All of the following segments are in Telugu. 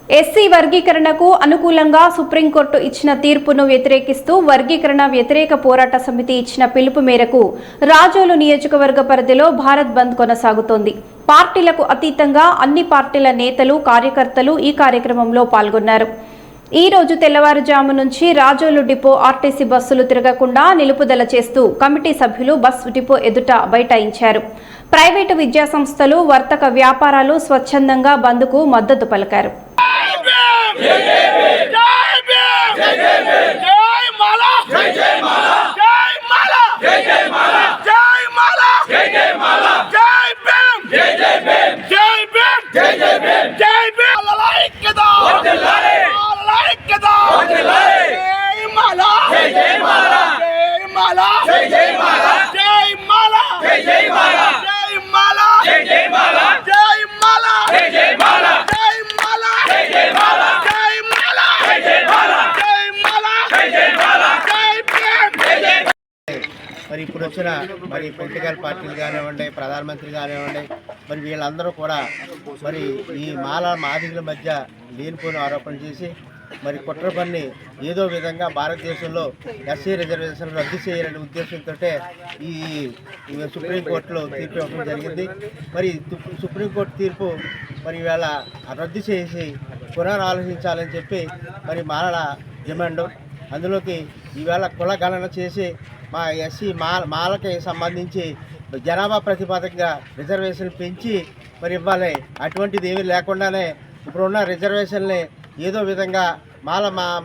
ఎస్సీ వర్గీకరణకు అనుకూలంగా సుప్రీంకోర్టు ఇచ్చిన తీర్పును వ్యతిరేకిస్తూ వర్గీకరణ వ్యతిరేక పోరాట సమితి ఇచ్చిన పిలుపు మేరకు రాజోలు నియోజకవర్గ పరిధిలో భారత్ బంద్ కొనసాగుతోంది. పార్టీలకు అతీతంగా అన్ని పార్టీల నేతలు, కార్యకర్తలు ఈ కార్యక్రమంలో పాల్గొన్నారు. ఈ రోజు తెల్లవారుజాము నుంచి రాజోలు డిపో ఆర్టీసీ బస్సులు తిరగకుండా నిలుపుదల చేస్తూ కమిటీ సభ్యులు బస్ డిపో ఎదుట బైఠాయించారు. ప్రైవేటు విద్యాసంస్థలు, వర్తక వ్యాపారాలు స్వచ్ఛందంగా బంద్కు మద్దతు పలికారు. మరి ఇప్పుడు వచ్చిన పొలిటికల్ పార్టీలు కానివ్వండి, ప్రధానమంత్రి కానివ్వండి, మరి వీళ్ళందరూ కూడా మరి ఈ మాదిగల మధ్య లేనిపోయిన ఆరోపణలు చేసి మరి కుట్ర పన్ని ఏదో విధంగా భారతదేశంలో ఎస్సీ రిజర్వేషన్ రద్దు చేయాలనే ఉద్దేశంతో ఈ సుప్రీంకోర్టులో తీర్పు ఇవ్వడం జరిగింది. మరి సుప్రీంకోర్టు తీర్పు మరి ఇవాళ రద్దు చేసి పునరాలోచించాలని చెప్పి మరి మాలల డిమాండ్. అందులోకి ఈవేళ కుల గణన చేసి మా ఎస్సీ మాలకి సంబంధించి జనాభా ప్రతిపాదకంగా రిజర్వేషన్ పెంచి మరి ఇవ్వాలి. అటువంటిది ఏమీ లేకుండానే ఇప్పుడున్న రిజర్వేషన్ని ఏదో విధంగా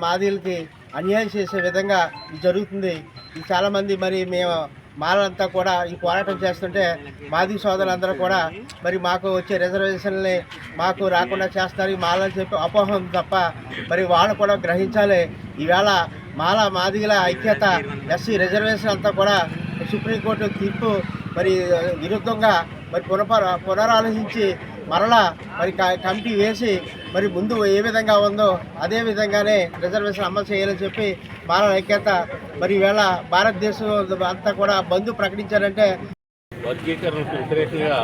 మాదిలకి అన్యాయం చేసే విధంగా జరుగుతుంది. ఇది చాలామంది మరి మేము మాలంతా కూడా ఈ పోరాటం చేస్తుంటే మాది సోదరులందరూ కూడా మరి మాకు వచ్చే రిజర్వేషన్ని మాకు రాకుండా చేస్తారు ఈ మాలని చెప్పి అపోహం తప్ప మరి వాళ్ళు కూడా గ్రహించాలి. ఈవేళ మాదిగల ఐక్యత, ఎస్సీ రిజర్వేషన్ అంతా కూడా సుప్రీంకోర్టు తీర్పు మరి విరుద్ధంగా మరి పునరాలోచించి మరలా మరి కమిటీ వేసి మరి ముందు ఏ విధంగా ఉందో అదే విధంగానే రిజర్వేషన్ అమలు చేయాలని చెప్పి మానవ ఐక్యత మరి ఈవేళ భారతదేశం అంతా కూడా బంద్ ప్రకటించారంటే వర్గీకరణకు వ్యతిరేకంగా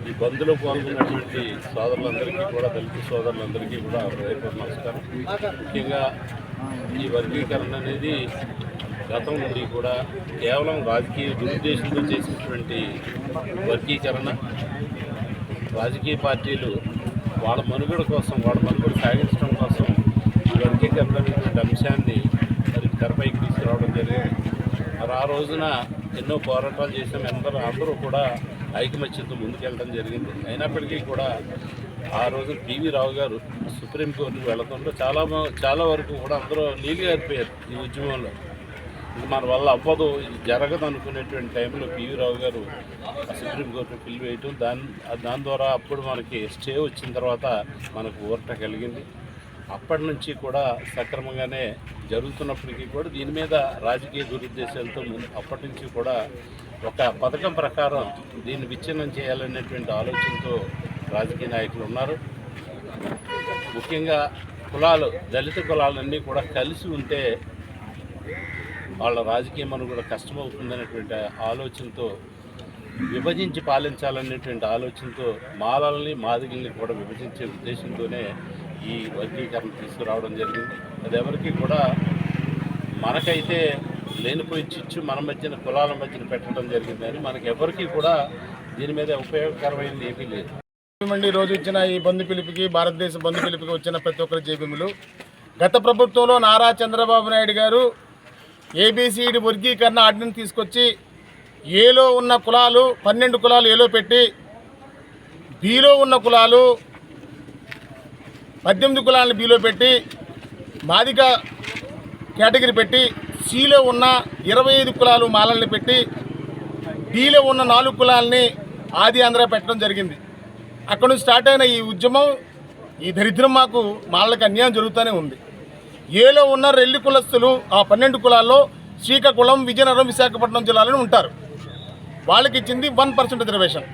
ఈ బంద్లో పాల్గొన్నటువంటి సోదరులందరికీ కూడా, దళిత సోదరులందరికీ కూడా హృదయపూర్వక నమస్కారం. ముఖ్యంగా ఈ వర్గీకరణ అనేది గతం నుండి కూడా కేవలం రాజకీయ దురుద్దేశంతో చేసినటువంటి వర్గీకరణ. రాజకీయ పార్టీలు వాళ్ళ మనుగడ కోసం, వాళ్ళ మనుగడ సాగించడం కోసం ఈ వర్గీకరణ అనేటువంటి అంశాన్ని మరి తెరపైకి తీసుకురావడం జరిగింది. మరి ఆ రోజున ఎన్నో పోరాటాలు చేసాం. అందరూ కూడా ఐకమత్యంతో ముందుకెళ్ళడం జరిగింది. అయినప్పటికీ కూడా ఆ రోజు పివి రావు గారు సుప్రీంకోర్టుకు వెళ్లడంలో చాలా వరకు కూడా అందరూ నీలిగారిపోయారు ఈ ఉద్యమంలో. మన వల్ల అవ్వదు, ఇది జరగదు అనుకునేటువంటి టైంలో పివి రావు గారు సుప్రీంకోర్టు పిల్లి వేయటం, దాని ద్వారా అప్పుడు మనకి స్టే వచ్చిన తర్వాత మనకు ఊరట కలిగింది. అప్పటి నుంచి కూడా సక్రమంగానే జరుగుతున్నప్పటికీ కూడా దీని మీద రాజకీయ దురుద్దేశాలతో అప్పటి నుంచి కూడా ఒక పథకం ప్రకారం దీన్ని విచ్ఛిన్నం చేయాలనేటువంటి ఆలోచనతో రాజకీయ నాయకులు ఉన్నారు. ముఖ్యంగా కులాలు, దళిత కులాలన్నీ కూడా కలిసి ఉంటే వాళ్ళ రాజకీయం మనకు కూడా కష్టమవుతుందనేటువంటి ఆలోచనతో, విభజించి పాలించాలనేటువంటి ఆలోచనతో మాలల్ని, మాదిగల్ని కూడా విభజించే ఉద్దేశంతోనే ఈ వర్గీకరణ తీసుకురావడం జరిగింది. అది ఎవరికి కూడా, మనకైతే లేనిపోయి చిచ్చు మన మధ్యన, కులాల మధ్యన పెట్టడం జరిగిందని మనకి ఎవరికి కూడా దీని మీద ఉపయోగకరమైనది ఏమీ లేదు. ఈరోజు ఇచ్చిన ఈ బంధు పిలుపుకి, భారతదేశ బంధు పిలుపుకి వచ్చిన ప్రతి ఒక్కరి జేబీములు. గత ప్రభుత్వంలో నారా చంద్రబాబు నాయుడు గారు ఏబిసిడి వర్గీకరణ ఆర్డినెన్స్ తీసుకొచ్చి ఏలో ఉన్న కులాలు 12 కులాలు ఏలో పెట్టి, బీలో ఉన్న కులాలు 18 కులాలను బీలో పెట్టి, మాదిగ కేటగిరీ పెట్టి, సిలో ఉన్న 25 కులాలు మాలల్ని పెట్టి, డీలో ఉన్న 4 కులాలని ఆది ఆంధ్ర పెట్టడం జరిగింది. అక్కడ నుంచి స్టార్ట్ అయిన ఈ ఉద్యమం, ఈ దరిద్రం మాకు మాలలకు అన్యాయం జరుగుతూనే ఉంది. ఏలో ఉన్న 2 కులస్తులు ఆ 12 కులాల్లో శ్రీకాకుళం, విజయనగరం, విశాఖపట్నం జిల్లాలో ఉంటారు. వాళ్ళకి ఇచ్చింది 1% రిజర్వేషన్.